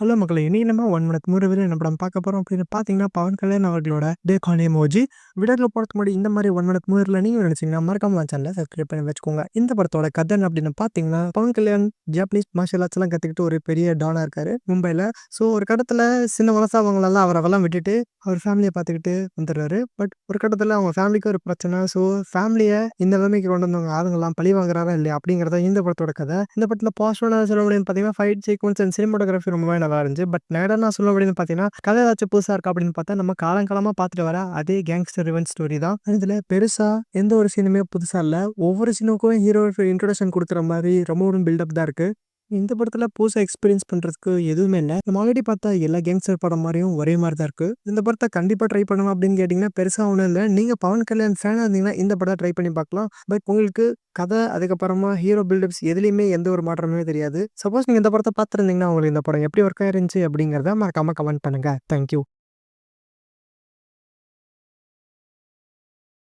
Hello மக்களே! இன்னைக்கு நம்ம 1 மினிட் மூவில என்ன படம் பார்க்க போறோம் அப்படின்னு பார்த்தீங்கன்னா, பவன் கல்யாண் அவர்களோட டேக் ஆன் எமோஜி. வீடியோக்குள்ள போறதுக்கு முன்னாடி இந்த மாரி 1 மினிட் மூவில நீங்க நினைச்சீங்கன்னா, மறக்காம சேனல சப்ஸ்கிரைப் பண்ணி வச்சுக்கோங்க. இந்த படத்தோட கதை என்ன அப்படின்னு பார்த்தீங்கன்னா, பவன் கல்யாண் ஜாப்பனீஸ் மார்ஷியல் ஆர்ட்ஸ்லாம் கத்துக்கிட்டு ஒரு பெரிய டானா இருக்காரு மும்பைல. ஸோ ஒரு கட்டத்துல சின்ன வயசா அவங்களெல்லாம் அவரெல்லாம் விட்டுட்டு, அவர் ஃபேமிலிய பார்த்துக்கிட்டு வந்துடுறாரு. பட் ஒரு கட்டத்துல அவங்க ஃபேமிலிக்கு ஒரு பிரச்சனை. ஸோ ஃபேமிலிய இந்த நிலைமைக்கு கொண்டு வந்தவங்க ஆளுங்கலாம் பழி வாங்குறாரா இல்லையா? அப்படிங்கிறது இந்த படத்தோட கதை. இந்த படத்துல பாசிட்டிவா சொல்ல முடியும்னு பார்த்தீங்கன்னா, ஃபைட் சீக்வென்ஸ் அண்ட் சினிமாட்டோகிராஃபி ரொம்பவே நல்லா இருந்துச்சு. பட் நெகட்டிவா நான் சொல்ல முடியும்னு பார்த்தீங்கன்னா, கதை ஏதாச்சும் புதுசா இருக்கா அப்படின்னு பார்த்தா, நம்ம காலங்காலமா பார்த்துட்டு வர அதே கேங்ஸ்டர் ரிவெஞ்ச் ஸ்டோரி தான். இதுல பெருசா எந்த ஒரு சீனுமே புதுசா இல்ல. ஒவ்வொரு சீனுக்கும் ஹீரோ இன்ட்ரோடக்ஷன் குடுக்குற மாரி ரொம்பவும் பில்டப் தான் இருக்கு. இந்த படத்துல புதுசா எக்ஸ்பீரியன்ஸ் பண்றதுக்கு எதுவுமே இல்ல. நம்ம ஆல்ரெடி பார்த்த எல்லா கேங்ஸ்டர் படம் மாரியும் ஒரே மாரி தான் இருக்கு. இந்த படத்த கண்டிப்பா ட்ரை பண்ணணும் அப்படின்னு கேட்டீங்கன்னா, பெருசா ஒண்ணும் இல்ல. நீங்க பவன் கல்யாண் ஃபேனா இருந்தீங்கன்னா, இந்த படத்த ட்ரை பண்ணி பார்க்கலாம். பட் உங்களுக்கு கதை, அதுக்கப்புறமா ஹீரோ பில்டப்ஸ் எதுலயுமே எந்த ஒரு மாற்றமுமே தெரியாது. சப்போஸ் நீங்க இந்த படத்த பார்த்திருந்தீங்கன்னா, உங்களுக்கு இந்த படம் எப்படி ஒர்க் ஆயிருந்துச்சு அப்படிங்கிறத மறக்காம கமெண்ட் பண்ணுங்க. Thank you.